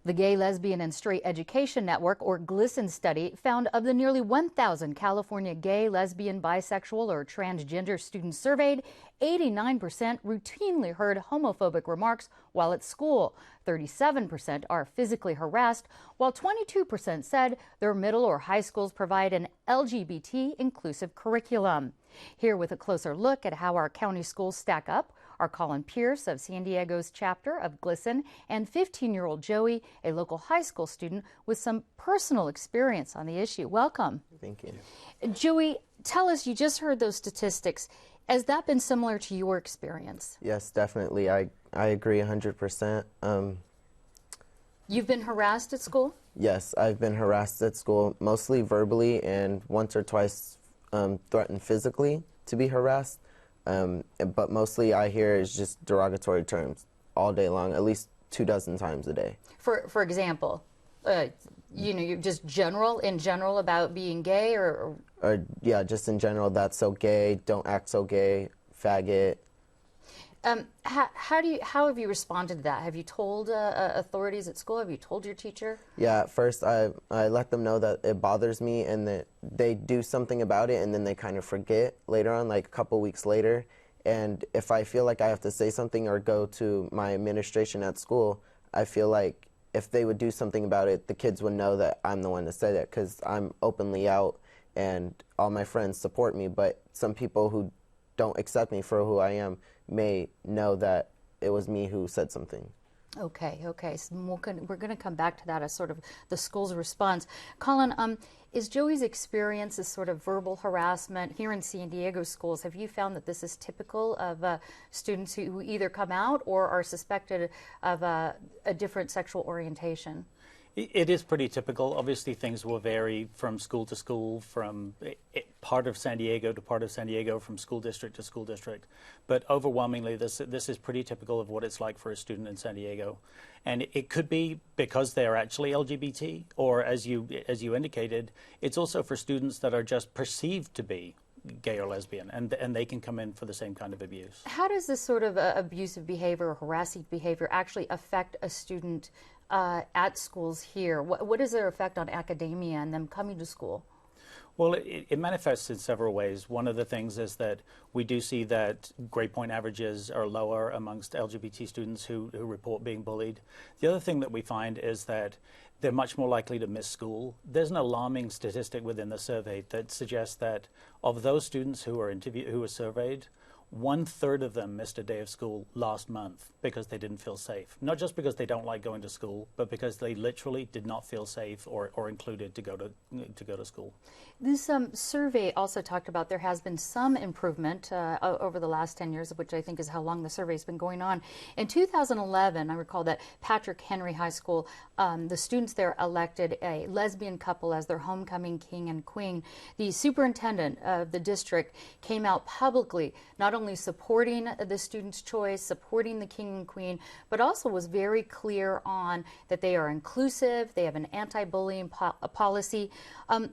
The Gay, Lesbian, and Straight Education Network, or GLSEN study, found of the nearly 1,000 California gay, lesbian, bisexual, or transgender students surveyed, 89% routinely heard homophobic remarks while at school. 37% are physically harassed, while 22% said their middle or high schools provide an LGBT inclusive curriculum. Here with a closer look at how our county schools stack up are Colin Pierce of San Diego's chapter of GLSEN and 15-year-old Joey, a local high school student with some personal experience on the issue. Welcome. Thank you. Joey, tell us, you just heard those statistics. Has that been similar to your experience? Yes, definitely. I agree 100%. You've been harassed at school? Yes, I've been harassed at school, mostly verbally and once or twice threatened physically to be harassed. But mostly I hear is just derogatory terms all day long, at least 24 times a day. For example, you're just in general about being gay, or yeah, just in general, that's so gay, don't act so gay, faggot. How have you responded to that? Have you told authorities at school? Have you told your teacher? Yeah, at first I let them know that it bothers me and that they do something about it, and then they kind of forget later on, like a couple weeks later. And if I feel like I have to say something or go to my administration at school, I feel like if they would do something about it, the kids would know that I'm the one to say that, because I'm openly out and all my friends support me. But some people who don't accept me for who I am may know that it was me who said something. Okay. So we're going to come back to that as sort of the school's response. Colin, is Joey's experience as sort of verbal harassment here in San Diego schools, have you found that this is typical of students who either come out or are suspected of a different sexual orientation? It is pretty typical. Obviously, things will vary from school to school, from part of San Diego to part of San Diego, from school district to school district. But overwhelmingly, this is pretty typical of what it's like for a student in San Diego. And it could be because they're actually LGBT, or as you indicated, it's also for students that are just perceived to be gay or lesbian, and they can come in for the same kind of abuse. How does this sort of abusive behavior or harassing behavior actually affect a student at schools here? What is their effect on academia and them coming to school? Well, it manifests in several ways. One of the things is that we do see that grade point averages are lower amongst LGBT students who report being bullied. The other thing that we find is that they're much more likely to miss school. There's an alarming statistic within the survey that suggests that of those students who were surveyed, 1/3 of them missed a day of school last month because they didn't feel safe. Not just because they don't like going to school, but because they literally did not feel safe or included to go to school. This survey also talked about there has been some improvement over the last 10 years, which I think is how long the survey has been going on. In 2011, I recall that Patrick Henry High School, the students there elected a lesbian couple as their homecoming king and queen. The superintendent of the district came out publicly, not only supporting the students' choice, supporting the king and queen, but also was very clear on that they are inclusive, they have an anti-bullying policy.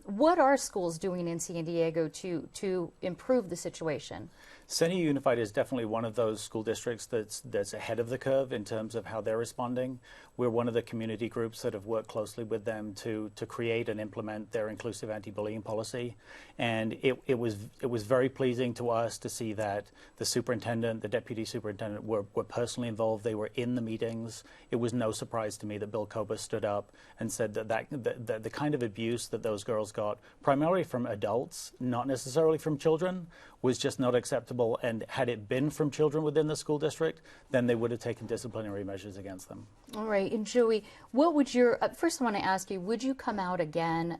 What are schools doing in San Diego to improve the situation? San Diego Unified is definitely one of those school districts that's ahead of the curve in terms of how they're responding. We're one of the community groups that have worked closely with them to create and implement their inclusive anti-bullying policy. And it was very pleasing to us to see that the superintendent, the deputy superintendent were personally involved. They were in the meetings. It was no surprise to me that Bill Cobus stood up and said that the kind of abuse that those girls got, primarily from adults, not necessarily from children, was just not acceptable. And had it been from children within the school district, then they would have taken disciplinary measures against them. All right. And Joey, what would your, first I want to ask you, would you come out again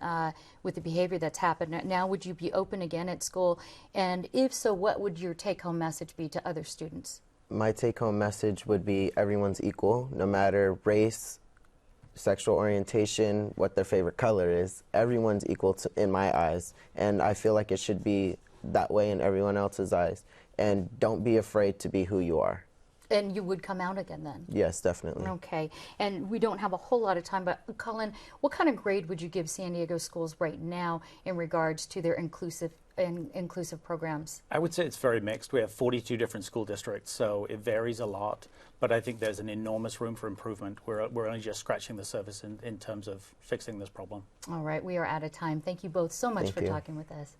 with the behavior that's happened now? Would you be open again at school? And if so, what would your take-home message be to other students? My take-home message would be everyone's equal, no matter race, sexual orientation, what their favorite color is. Everyone's equal in my eyes, and I feel like it should be that way in everyone else's eyes. And don't be afraid to be who you are. And you would come out again then? Yes, definitely. Okay. And we don't have a whole lot of time, but Colin, what kind of grade would you give San Diego schools right now in regards to their inclusive inclusive programs? I would say it's very mixed. We have 42 different school districts, so it varies a lot. But I think there's an enormous room for improvement. We're only just scratching the surface in terms of fixing this problem. All right, we are out of time. Thank you both so much for talking with us.